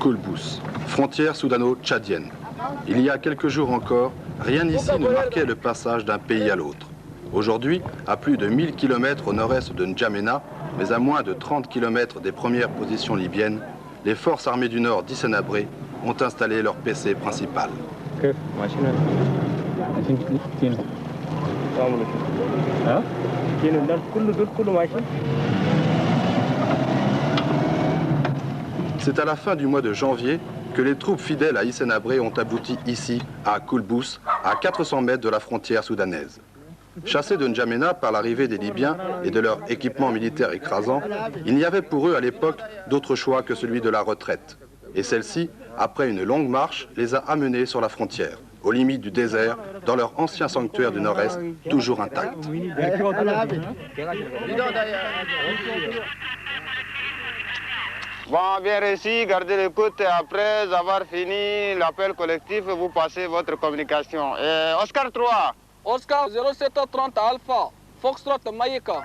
Koulbous, frontière soudano-tchadienne. Il y a quelques jours encore, rien ici ne marquait le passage d'un pays à l'autre. Aujourd'hui, à plus de 1000 km au nord-est de N'Djamena, mais à moins de 30 km des premières positions libyennes, les forces armées du Nord d'Hissène-Habré ont installé leur PC principal. C'est à la fin du mois de janvier que les troupes fidèles à Hissène-Habré ont abouti ici, à Koulbous, à 400 mètres de la frontière soudanaise. Chassés de N'Djamena par l'arrivée des Libyens et de leur équipement militaire écrasant, il n'y avait pour eux à l'époque d'autre choix que celui de la retraite. Et celle-ci, après une longue marche, les a amenés sur la frontière, aux limites du désert, dans leur ancien sanctuaire du Nord-Est, toujours intact. Bon, bien réussi, gardez l'écoute et après avoir fini l'appel collectif, vous passez votre communication. Oscar 3. Oscar 0730 Alpha, Foxtrot Maïka.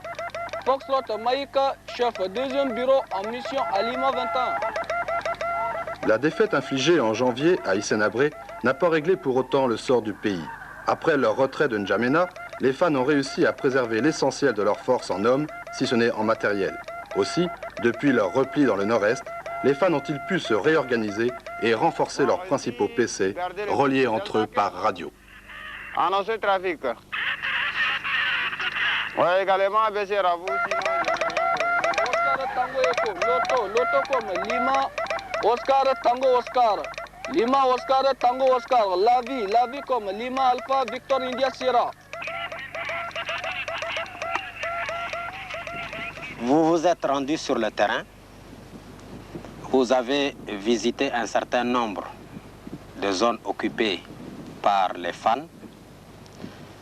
Foxtrot Maïka, chef deuxième bureau en mission à Lima 21. La défaite infligée en janvier à Hissène-Habré n'a pas réglé pour autant le sort du pays. Après leur retrait de N'Djamena, les fans ont réussi à préserver l'essentiel de leurs forces en hommes, si ce n'est en matériel. Aussi, depuis leur repli dans le nord-est, les fans ont-ils pu se réorganiser et renforcer leurs principaux PC, reliés entre eux par radio. Annoncez le trafic. Oui, également, baisser à vous. Oscar Tango Echo, Loto comme Lima, Oscar Tango Oscar. Lima Oscar Tango Oscar, la vie comme Lima Alpha Victor India Sierra. Vous vous êtes rendu sur le terrain, vous avez visité un certain nombre de zones occupées par les fans,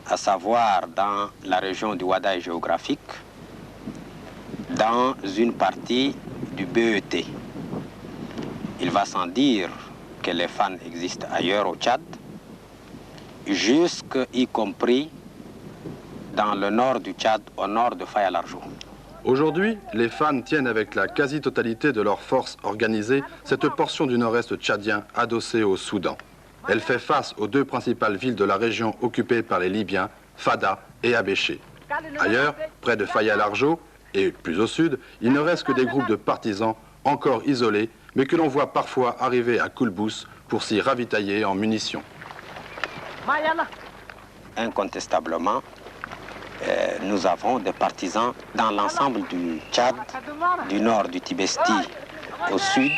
à savoir dans la région du Wadaï géographique, dans une partie du BET. Il va sans dire que les fans existent ailleurs au Tchad, y compris dans le nord du Tchad, au nord de Faya-Largeau. Aujourd'hui, les fans tiennent avec la quasi-totalité de leurs forces organisées cette portion du nord-est tchadien adossée au Soudan. Elle fait face aux deux principales villes de la région occupées par les Libyens, Fada et Abéché. Ailleurs, près de Faya-Largeau et plus au sud, il ne reste que des groupes de partisans encore isolés, mais que l'on voit parfois arriver à Koulbous pour s'y ravitailler en munitions. Incontestablement, nous avons des partisans dans l'ensemble du Tchad, du nord du Tibesti au sud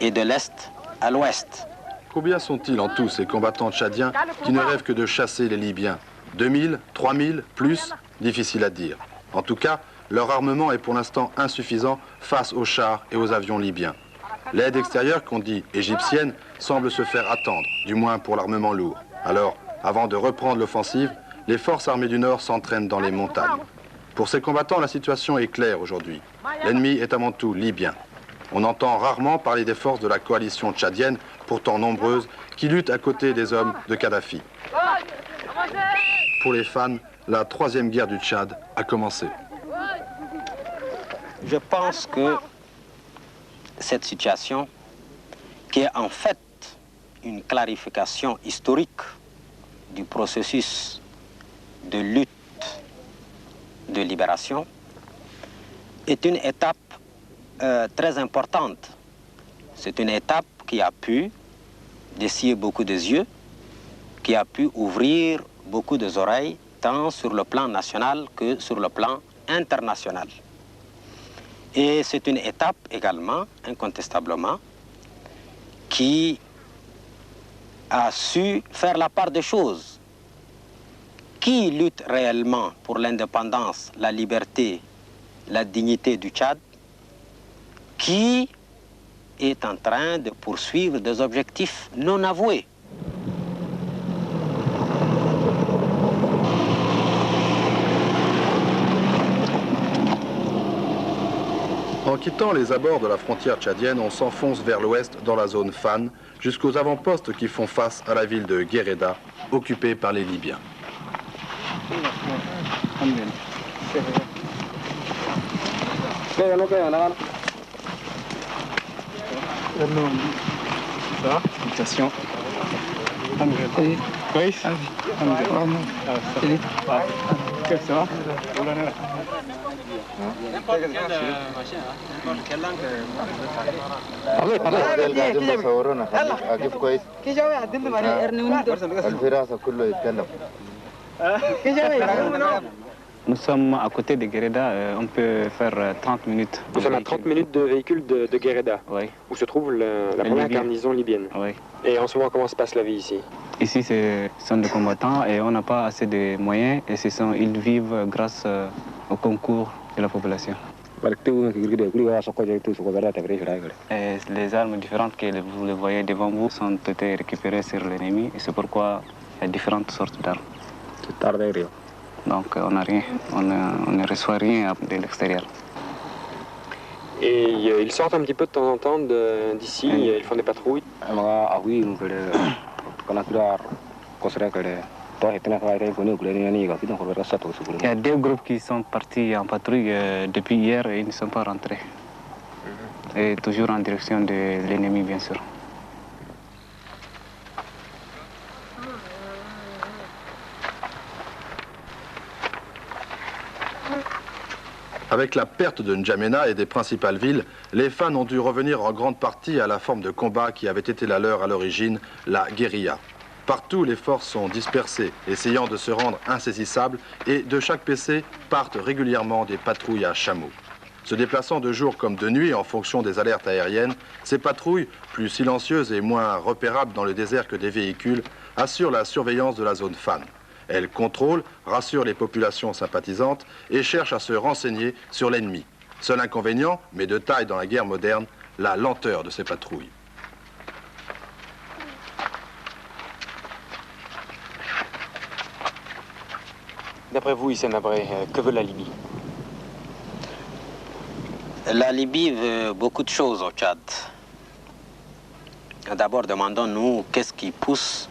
et de l'est à l'ouest. Combien sont-ils en tout ces combattants tchadiens qui ne rêvent que de chasser les Libyens? 2000, 3000, plus? Difficile à dire. En tout cas, leur armement est pour l'instant insuffisant face aux chars et aux avions libyens. L'aide extérieure, qu'on dit égyptienne, semble se faire attendre, du moins pour l'armement lourd. Alors, avant de reprendre l'offensive, les forces armées du Nord s'entraînent dans les montagnes. Pour ces combattants, la situation est claire aujourd'hui. L'ennemi est avant tout libyen. On entend rarement parler des forces de la coalition tchadienne, pourtant nombreuses, qui luttent à côté des hommes de Kadhafi. Pour les fans, la troisième guerre du Tchad a commencé. Je pense que cette situation, qui est en fait une clarification historique du processus de lutte, de libération, est une étape très importante c'est une étape qui a pu dessiller beaucoup des yeux, qui a pu ouvrir beaucoup des oreilles, tant sur le plan national que sur le plan international. Et c'est une étape également, incontestablement, qui a su faire la part des choses. Qui lutte réellement pour l'indépendance, la liberté, la dignité du Tchad? Qui est en train de poursuivre des objectifs non avoués? En quittant les abords de la frontière tchadienne, on s'enfonce vers l'ouest dans la zone Fan, jusqu'aux avant-postes qui font face à la ville de Guéreda, occupée par les Libyens. Nous sommes à côté de Guéreda, on peut faire 30 minutes. Nous sommes à 30 minutes de véhicule de Guéreda, Oui. où se trouve la première garnison libyenne. Oui. Et en ce moment, comment se passe la vie ici? Ici, ce sont des combattants et on n'a pas assez de moyens et ils vivent grâce au concours de la population. Et les armes différentes que vous les voyez devant vous sont été récupérées sur l'ennemi et c'est pourquoi il y a différentes sortes d'armes. Donc on n'a rien, on ne reçoit rien de l'extérieur. Et ils sortent un petit peu de temps en temps d'ici, ils font des patrouilles. Il y a deux groupes qui sont partis en patrouille depuis hier et ils ne sont pas rentrés. Et toujours en direction de l'ennemi, bien sûr. Avec la perte de N'Djamena et des principales villes, les fans ont dû revenir en grande partie à la forme de combat qui avait été la leur à l'origine, la guérilla. Partout, les forces sont dispersées, essayant de se rendre insaisissables, et de chaque PC partent régulièrement des patrouilles à chameaux. Se déplaçant de jour comme de nuit en fonction des alertes aériennes, ces patrouilles, plus silencieuses et moins repérables dans le désert que des véhicules, assurent la surveillance de la zone fan. Elles contrôlent, rassurent les populations sympathisantes et cherchent à se renseigner sur l'ennemi. Seul inconvénient, mais de taille dans la guerre moderne, la lenteur de ces patrouilles. D'après vous, Hissène Habré, que veut la Libye? La Libye veut beaucoup de choses au Tchad. D'abord, demandons-nous qu'est-ce qui pousse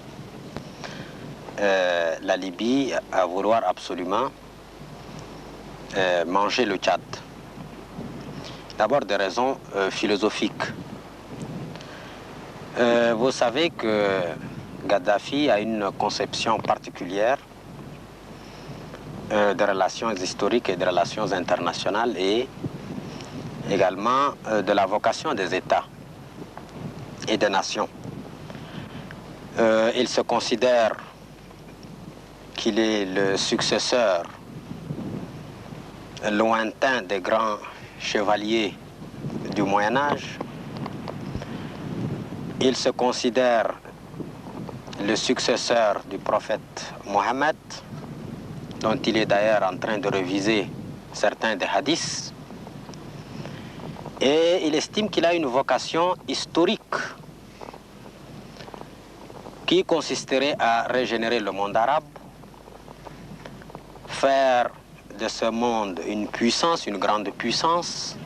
la Libye à vouloir absolument manger le Tchad. D'abord des raisons philosophiques. Vous savez que Kadhafi a une conception particulière des relations historiques et des relations internationales et également de la vocation des États et des nations. Il se considère qu'il est le successeur lointain des grands chevaliers du Moyen-Âge. Il se considère le successeur du prophète Mohammed, dont il est d'ailleurs en train de réviser certains des hadiths. Et il estime qu'il a une vocation historique qui consisterait à régénérer le monde arabe, faire de ce monde une puissance, une grande puissance,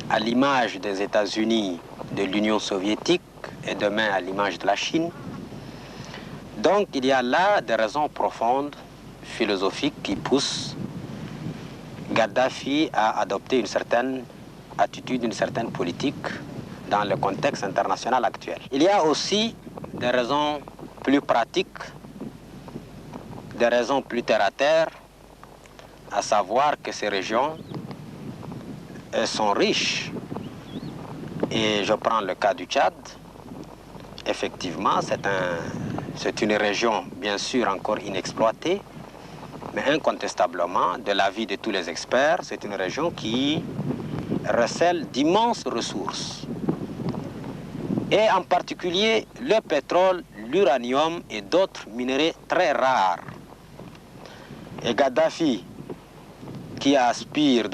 à l'image des États-Unis, de l'Union soviétique et demain à l'image de la Chine. Donc il y a là des raisons profondes, philosophiques, qui poussent Kadhafi à adopter une certaine attitude, une certaine politique dans le contexte international actuel. Il y a aussi des raisons plus pratiques, des raisons plus terre-à-terre, à savoir que ces régions sont riches Et je prends le cas du Tchad. Effectivement, c'est une région, bien sûr, encore inexploitée, mais incontestablement, de l'avis de tous les experts, c'est une région qui recèle d'immenses ressources. Et en particulier, le pétrole, l'uranium et d'autres minerais très rares. Et Kadhafi, qui aspire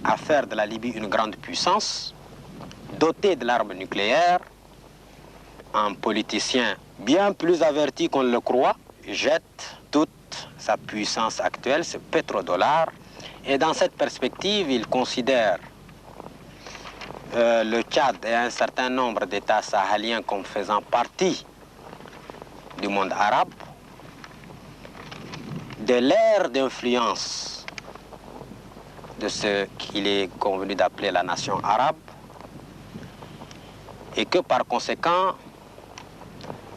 à faire de la Libye une grande puissance, doté de l'arme nucléaire, un politicien bien plus averti qu'on le croit, jette toute sa puissance actuelle, ce pétrodollar. Et dans cette perspective, il considère le Tchad et un certain nombre d'États sahéliens comme faisant partie du monde arabe, de l'ère d'influence de ce qu'il est convenu d'appeler la nation arabe, et que par conséquent,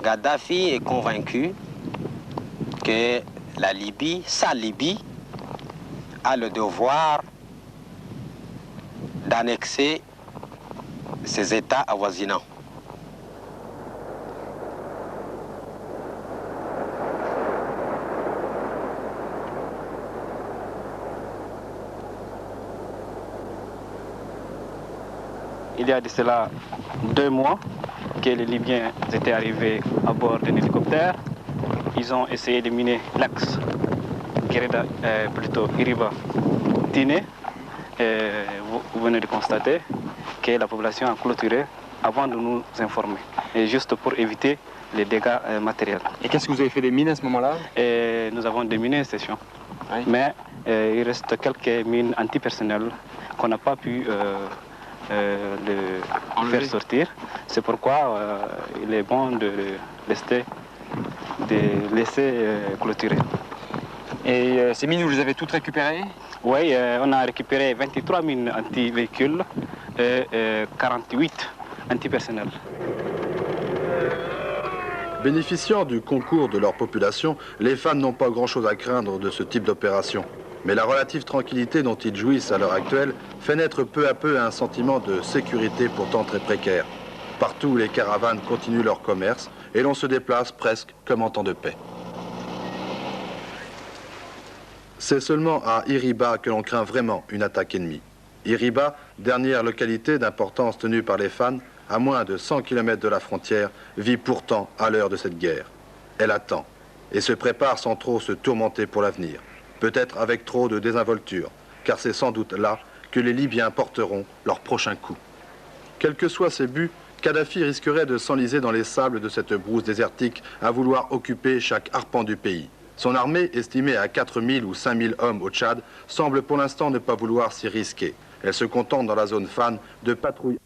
Kadhafi est convaincu que la Libye, sa Libye, a le devoir d'annexer ces États avoisinants. Il y a de cela 2 mois que les Libyens étaient arrivés à bord d'un hélicoptère. Ils ont essayé de miner l'axe Iriba-Tiné. Vous venez de constater que la population a clôturé avant de nous informer, et juste pour éviter les dégâts matériels. Et qu'est-ce que vous avez fait des mines à ce moment-là? Nous avons déminé une station, oui. Mais il reste quelques mines antipersonnelles qu'on n'a pas pu faire sortir. C'est pourquoi il est bon de laisser clôturer. Et ces mines, vous les avez toutes récupérées? Oui, on a récupéré 23 mines anti-véhicules et 48 antipersonnels. Bénéficiant du concours de leur population, les femmes n'ont pas grand-chose à craindre de ce type d'opération. Mais la relative tranquillité dont ils jouissent à l'heure actuelle fait naître peu à peu un sentiment de sécurité pourtant très précaire. Partout, les caravanes continuent leur commerce et l'on se déplace presque comme en temps de paix. C'est seulement à Iriba que l'on craint vraiment une attaque ennemie. Iriba, dernière localité d'importance tenue par les fans, à moins de 100 km de la frontière, vit pourtant à l'heure de cette guerre. Elle attend et se prépare sans trop se tourmenter pour l'avenir. Peut-être avec trop de désinvolture, car c'est sans doute là que les Libyens porteront leur prochain coup. Quels que soient ses buts, Kadhafi risquerait de s'enliser dans les sables de cette brousse désertique à vouloir occuper chaque arpent du pays. Son armée, estimée à 4000 ou 5000 hommes au Tchad, semble pour l'instant ne pas vouloir s'y risquer. Elle se contente dans la zone fan de patrouiller.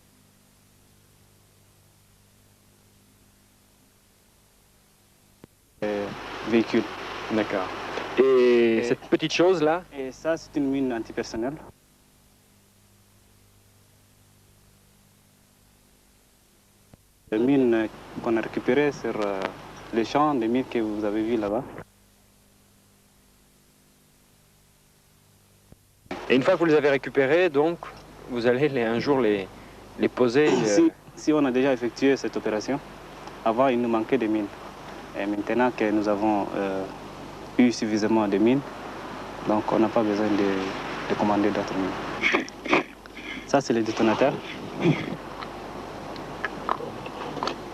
Véhicule. D'accord. Et cette petite chose-là? Et ça, c'est une mine antipersonnelle. Les mines qu'on a récupérées sur les champs des mines que vous avez vues là-bas. Et une fois que vous les avez récupérées, donc, vous allez un jour les poser? Si on a déjà effectué cette opération, avant il nous manquait des mines. Et maintenant que nous avons eu suffisamment de mines, donc on n'a pas besoin de commander d'autres mines. Ça, c'est le détonateur.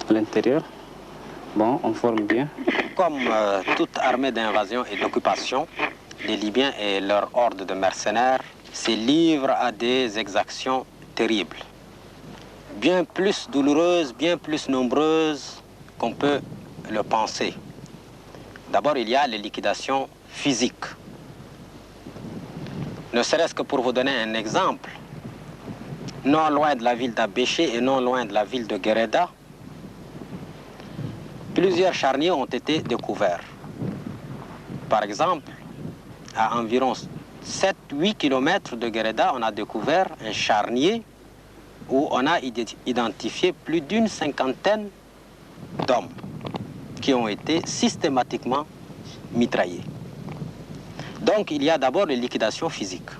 À l'intérieur, bon, on forme bien. Comme toute armée d'invasion et d'occupation, les Libyens et leur horde de mercenaires se livrent à des exactions terribles. Bien plus douloureuses, bien plus nombreuses qu'on peut le penser. D'abord, il y a les liquidations physiques. Ne serait-ce que pour vous donner un exemple, non loin de la ville d'Abéché et non loin de la ville de Guéreda, plusieurs charniers ont été découverts. Par exemple, à environ 7-8 km de Guéreda, on a découvert un charnier où on a identifié plus d'une cinquantaine d'hommes qui ont été systématiquement mitraillés. Donc il y a d'abord les liquidations physiques.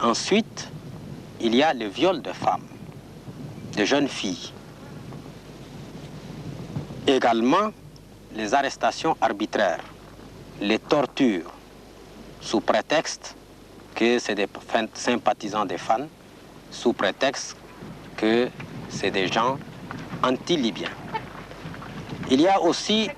Ensuite, il y a le viol de femmes. de jeunes filles. Également, les arrestations arbitraires, les tortures, sous prétexte que c'est des sympathisants des fans, sous prétexte que c'est des gens anti-libyens. Il y a aussi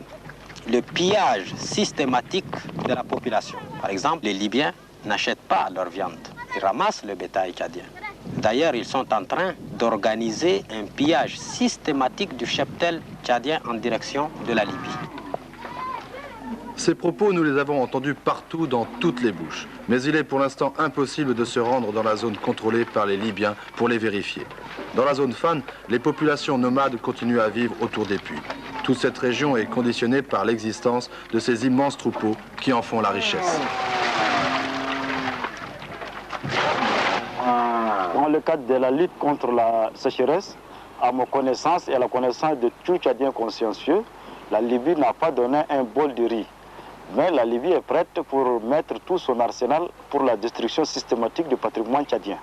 le pillage systématique de la population. Par exemple, les Libyens n'achètent pas leur viande, ils ramassent le bétail tchadien. D'ailleurs, ils sont en train d'organiser un pillage systématique du cheptel tchadien en direction de la Libye. Ces propos, nous les avons entendus partout dans toutes les bouches. Mais il est pour l'instant impossible de se rendre dans la zone contrôlée par les Libyens pour les vérifier. Dans la zone Fan, les populations nomades continuent à vivre autour des puits. Toute cette région est conditionnée par l'existence de ces immenses troupeaux qui en font la richesse. Dans le cadre de la lutte contre la sécheresse, à ma connaissance et à la connaissance de tout Tchadien consciencieux, la Libye n'a pas donné un bol de riz. Mais la Libye est prête pour mettre tout son arsenal pour la destruction systématique du patrimoine tchadien.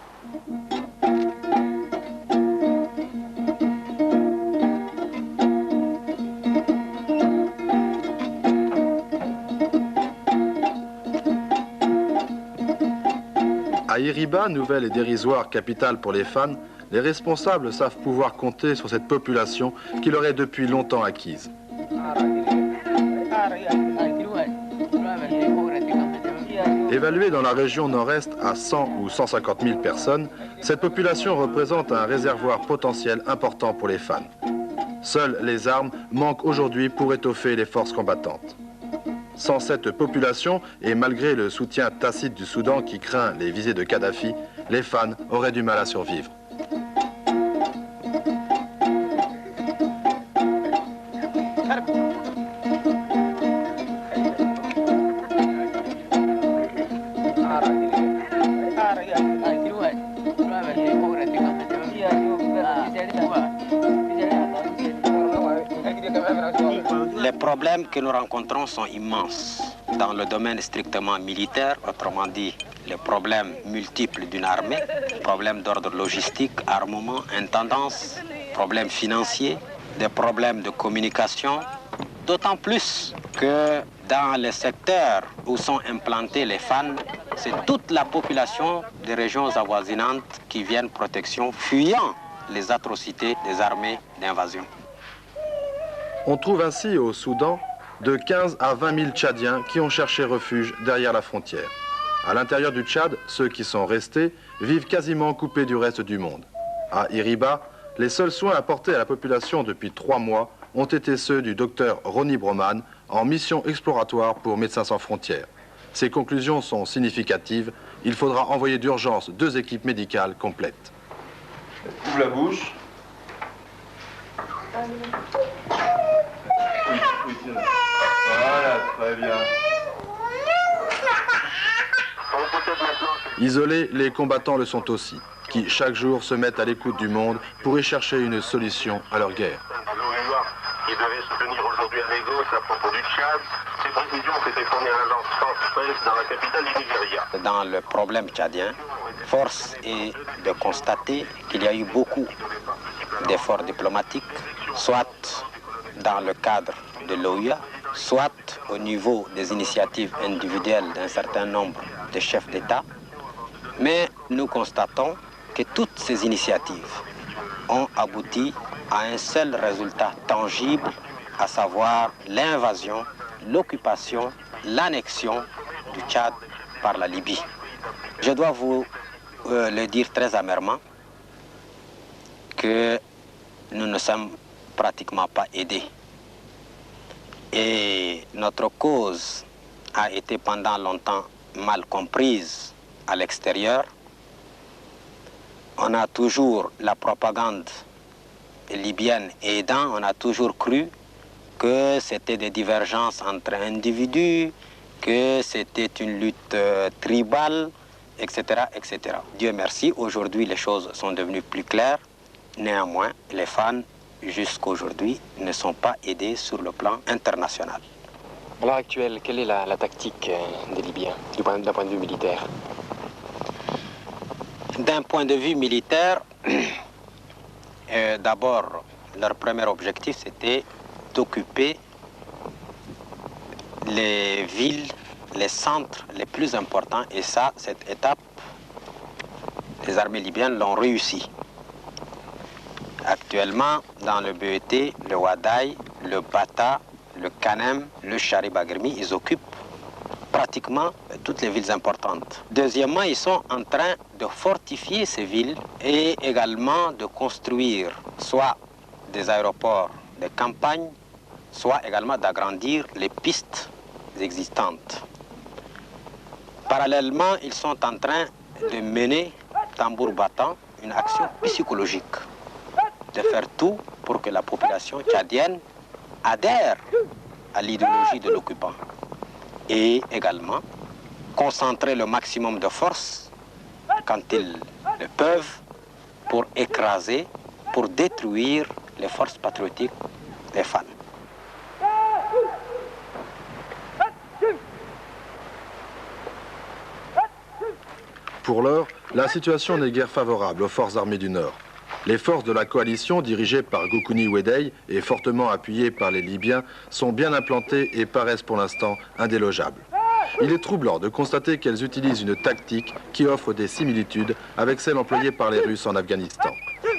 À Iriba, nouvelle et dérisoire capitale pour les fans, les responsables savent pouvoir compter sur cette population qui leur est depuis longtemps acquise. Évaluée dans la région nord-est à 100 ou 150 000 personnes, cette population représente un réservoir potentiel important pour les fans. Seules les armes manquent aujourd'hui pour étoffer les forces combattantes. Sans cette population, et malgré le soutien tacite du Soudan qui craint les visées de Kadhafi, les fans auraient du mal à survivre. Les problèmes que nous rencontrons sont immenses dans le domaine strictement militaire, autrement dit les problèmes multiples d'une armée, problèmes d'ordre logistique, armement, intendance, problèmes financiers, des problèmes de communication, d'autant plus que dans les secteurs où sont implantés les fans, c'est toute la population des régions avoisinantes qui viennent protection, fuyant les atrocités des armées d'invasion. On trouve ainsi au Soudan de 15 à 20 000 Tchadiens qui ont cherché refuge derrière la frontière. À l'intérieur du Tchad, ceux qui sont restés vivent quasiment coupés du reste du monde. À Iriba, les seuls soins apportés à la population depuis 3 mois ont été ceux du docteur Ronnie Broman en mission exploratoire pour Médecins sans frontières. Ces conclusions sont significatives. Il faudra envoyer d'urgence 2 équipes médicales complètes. Ouvre la bouche. Voilà, très bien. Isolés, les combattants le sont aussi, qui chaque jour se mettent à l'écoute du monde pour y chercher une solution à leur guerre. Qui devait se tenir aujourd'hui à Lagos à propos du Tchad. Ces précisions ont été fournies à l'agence France-Presse dans la capitale du Nigeria. Dans le problème tchadien, force est de constater qu'il y a eu beaucoup d'efforts diplomatiques, soit dans le cadre de l'OUA, soit au niveau des initiatives individuelles d'un certain nombre de chefs d'État. Mais nous constatons que toutes ces initiatives ont abouti à un seul résultat tangible, à savoir l'invasion, l'occupation, l'annexion du Tchad par la Libye. Je dois vous le dire très amèrement que nous ne sommes pratiquement pas aidés. Et notre cause a été pendant longtemps mal comprise à l'extérieur. On a toujours la propagande libyenne aidant, on a toujours cru que c'était des divergences entre individus, que c'était une lutte tribale, etc., etc. Dieu merci, aujourd'hui les choses sont devenues plus claires. Néanmoins, les fans, jusqu'aujourd'hui, ne sont pas aidés sur le plan international. À l'heure actuelle, quelle est la tactique des Libyens, d'un point de vue militaire? D'un point de vue militaire, d'abord, leur premier objectif, c'était d'occuper les villes, les centres les plus importants. Et ça, cette étape, les armées libyennes l'ont réussi. Actuellement, dans le BET, le Wadaï, le Bata, le Kanem, le Charibagrmi, ils occupent pratiquement toutes les villes importantes. Deuxièmement, ils sont en train de fortifier ces villes et également de construire soit des aéroports de campagne, soit également d'agrandir les pistes existantes. Parallèlement, ils sont en train de mener, tambour battant, une action psychologique, de faire tout pour que la population tchadienne adhère à l'idéologie de l'occupant et également concentrer le maximum de force quand ils le peuvent pour écraser, pour détruire les forces patriotiques des fans. Pour l'heure, la situation n'est guère favorable aux forces armées du Nord. Les forces de la coalition, dirigées par Goukouni Ouédey et fortement appuyées par les Libyens, sont bien implantées et paraissent pour l'instant indélogeables. Il est troublant de constater qu'elles utilisent une tactique qui offre des similitudes avec celle employée par les Russes en Afghanistan.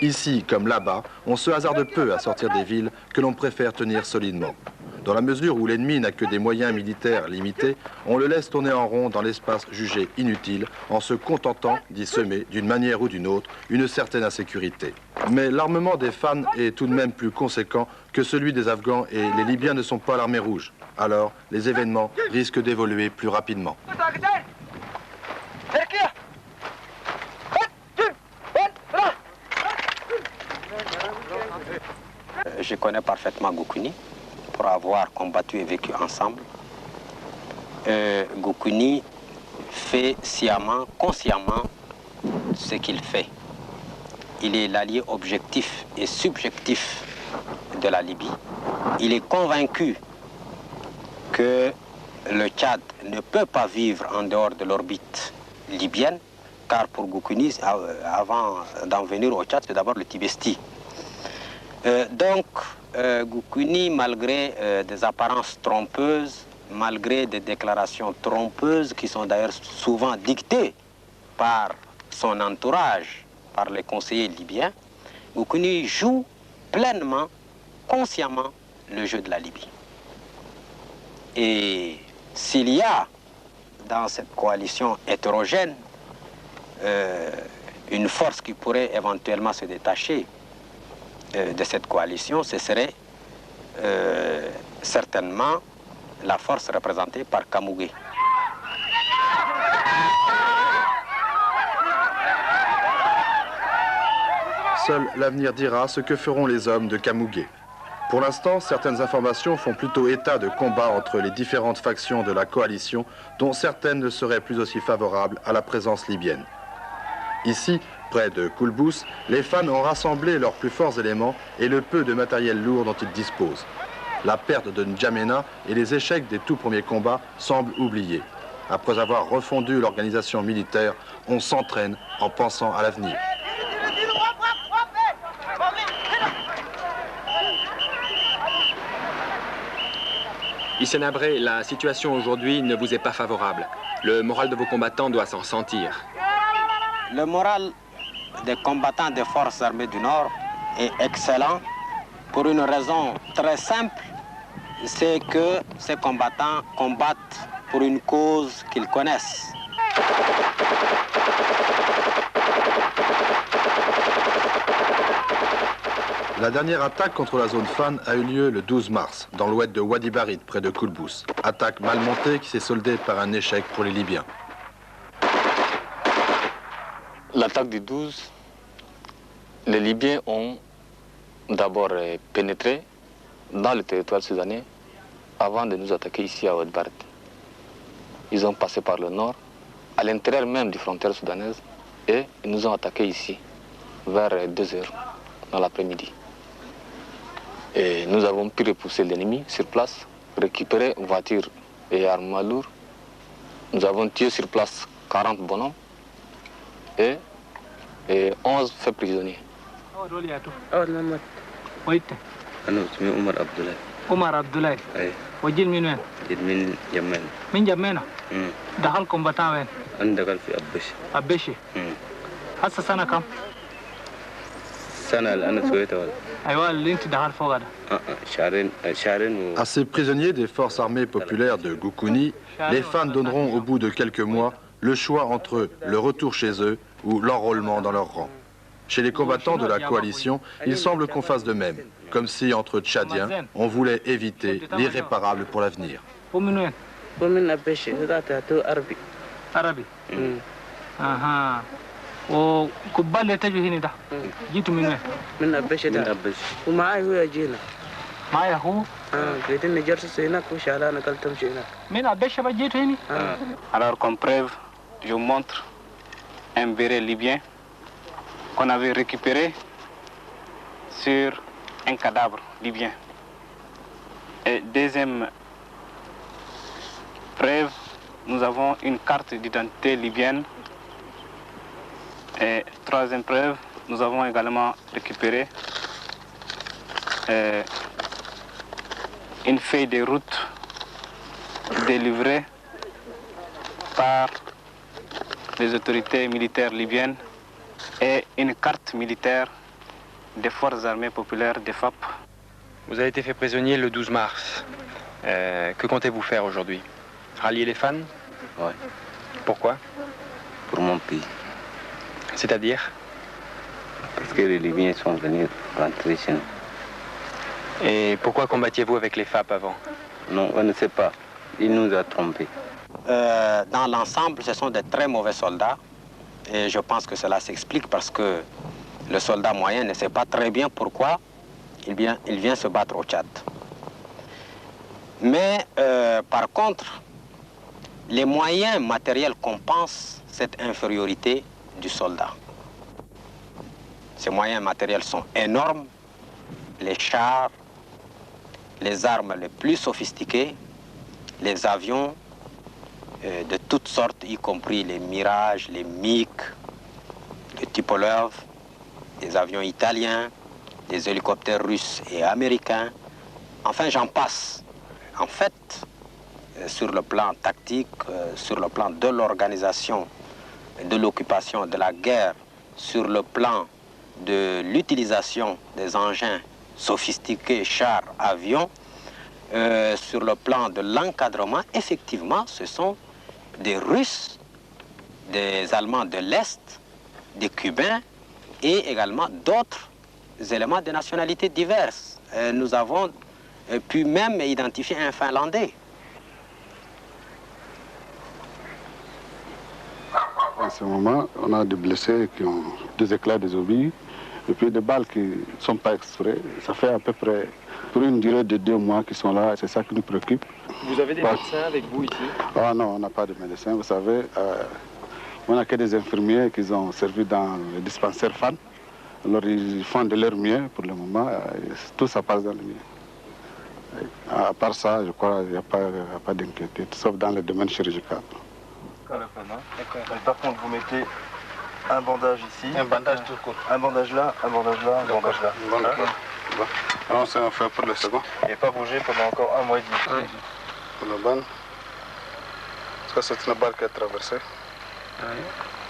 Ici, comme là-bas, on se hasarde peu à sortir des villes que l'on préfère tenir solidement. Dans la mesure où l'ennemi n'a que des moyens militaires limités, on le laisse tourner en rond dans l'espace jugé inutile en se contentant d'y semer, d'une manière ou d'une autre, une certaine insécurité. Mais l'armement des fans est tout de même plus conséquent que celui des Afghans et les Libyens ne sont pas l'armée rouge. Alors, les événements risquent d'évoluer plus rapidement. Je connais parfaitement Goukouni pour avoir combattu et vécu ensemble. Goukouni fait sciemment, consciemment ce qu'il fait. Il est l'allié objectif et subjectif de la Libye. Il est convaincu que le Tchad ne peut pas vivre en dehors de l'orbite libyenne, car pour Goukouni, avant d'en venir au Tchad, c'est d'abord le Tibesti. Donc, Goukouni, malgré des apparences trompeuses, malgré des déclarations trompeuses qui sont d'ailleurs souvent dictées par son entourage, par les conseillers libyens, Goukouni joue pleinement, consciemment, le jeu de la Libye. Et s'il y a dans cette coalition hétérogène une force qui pourrait éventuellement se détacher de cette coalition, ce serait certainement la force représentée par Kamougué. Seul l'avenir dira ce que feront les hommes de Kamougué. Pour l'instant, certaines informations font plutôt état de combats entre les différentes factions de la coalition, dont certaines ne seraient plus aussi favorables à la présence libyenne. Ici, près de Koulbous, les fans ont rassemblé leurs plus forts éléments et le peu de matériel lourd dont ils disposent. La perte de N'Djamena et les échecs des tout premiers combats semblent oubliés. Après avoir refondu l'organisation militaire, on s'entraîne en pensant à l'avenir. Hissène Habré, la situation aujourd'hui ne vous est pas favorable. Le moral de vos combattants doit s'en sentir. Le moral des combattants des forces armées du Nord est excellent pour une raison très simple, c'est que ces combattants combattent pour une cause qu'ils connaissent. La dernière attaque contre la zone fan a eu lieu le 12 mars, dans l'oued de Wadi Barid, près de Koulbous. Attaque mal montée qui s'est soldée par un échec pour les Libyens. L'attaque du 12, les Libyens ont d'abord pénétré dans le territoire soudanais avant de nous attaquer ici à Wadi Barid. Ils ont passé par le nord, à l'intérieur même des frontières soudanaises, et ils nous ont attaqués ici, vers 2 heures dans l'après-midi. Et nous avons pu repousser l'ennemi sur place, récupérer voitures et armes lourdes. Nous avons tué sur place 40 bonhommes et 11 faits prisonniers. Omar Abdoulaye. Wajil min wen? Min Jamen. Min Jamen? Dahal combattant wen? An dagal fi Abbeshi. Abbeshi? Hassa sana kam? Sana al-ana soyeta wala. Aywa, l'inti dahal fogada. À ces prisonniers des forces armées populaires de Goukouni, les fans donneront au bout de quelques mois le choix entre le retour chez eux ou l'enrôlement dans leur rang. Chez les combattants de la coalition, il semble qu'on fasse de même, comme si entre Tchadiens, on voulait éviter l'irréparable pour l'avenir. Arabi? Aha. O kubbal taju hini da. Jitu min wen? Min Abbeshi da. ومعاي هو يجينا. معايا هو؟ قاعدين نجرس هناك وش على انا قلت امشي هناك. من Abbeshi ba jitu hini? Alors comme preuve, je vous montre un béret libyen qu'on avait récupéré sur un cadavre libyen. Et deuxième preuve, nous avons une carte d'identité libyenne. Et troisième preuve, nous avons également récupéré une feuille de route délivrée par les autorités militaires libyennes et une carte militaire des forces armées populaires des FAP. Vous avez été fait prisonnier le 12 mars. Que comptez-vous faire aujourd'hui? Rallier les fans? Oui. Pourquoi? Pour mon pays. C'est-à-dire? Parce que les Libyens sont venus rentrer chez nous. Et pourquoi combattiez-vous avec les FAP avant? Non, on ne sait pas. Il nous a trompés. Dans l'ensemble, ce sont de très mauvais soldats. Et je pense que cela s'explique parce que le soldat moyen ne sait pas très bien pourquoi il vient se battre au Tchad. Mais par contre, les moyens matériels compensent cette infériorité du soldat. Ces moyens matériels sont énormes. Les chars, les armes les plus sophistiquées, les avions de toutes sortes, y compris les Mirage, les MiG, les Tupolev, les avions italiens, les hélicoptères russes et américains. Enfin, j'en passe. En fait, sur le plan tactique, sur le plan de l'organisation, de l'occupation, de la guerre, sur le plan de l'utilisation des engins sophistiqués, chars, avions, sur le plan de l'encadrement, effectivement, ce sont des Russes, des Allemands de l'Est, des Cubains et également d'autres éléments de nationalités diverses. Nous avons pu même identifier un Finlandais. En ce moment, on a des blessés qui ont des éclats, des obus, et puis des balles qui ne sont pas extraits. Ça fait à peu près pour une durée de 2 mois qu'ils sont là, c'est ça qui nous préoccupe. Vous avez des médecins avec vous ici? Ah non, on n'a pas de médecins, vous savez. On n'a que des infirmiers qui ont servi dans le dispensaire FAN. Alors ils font de leur mieux pour le moment, tout ça passe dans le mieux. À part ça, je crois qu'il n'y a pas d'inquiétude, sauf dans le domaine chirurgical. Par contre, vous mettez un bandage ici. Un bandage tout court. Un bandage là, un bandage là, un bandage là. Alors ça on fait pour le second. Et pas bouger pendant encore 1 mois et demi. Oui. Pour le ban. Ça c'est une balle qui a traversé.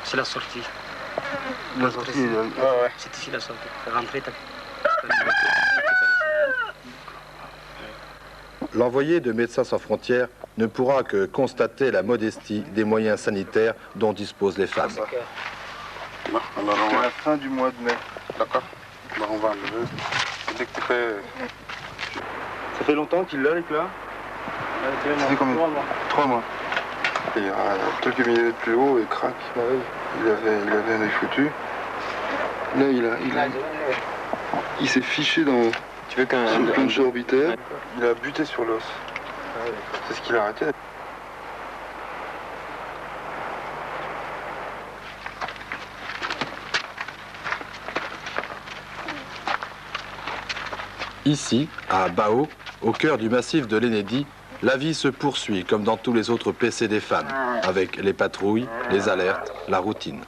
C'est la sortie. La sortie, ouais. C'est ici la sortie. Rentrer, L'envoyé de Médecins sans frontières ne pourra que constater la modestie des moyens sanitaires dont disposent les femmes. Jusqu'à la fin du mois de mai. D'accord. On va enlever. Dès que tu fais... Ça fait longtemps qu'il l'a, l'éclat? Ça fait combien? 3 mois. Il y a quelques millimètres plus haut et crac. Il avait un œil foutu. Là, il s'est fiché dans... Tu veux qu'un... Sur le plancher orbitaire, il a buté sur l'os. C'est ce qu'il a arrêté. Ici, à Bao, au cœur du massif de l'Enedi, la vie se poursuit comme dans tous les autres PC des femmes, avec les patrouilles, les alertes, la routine.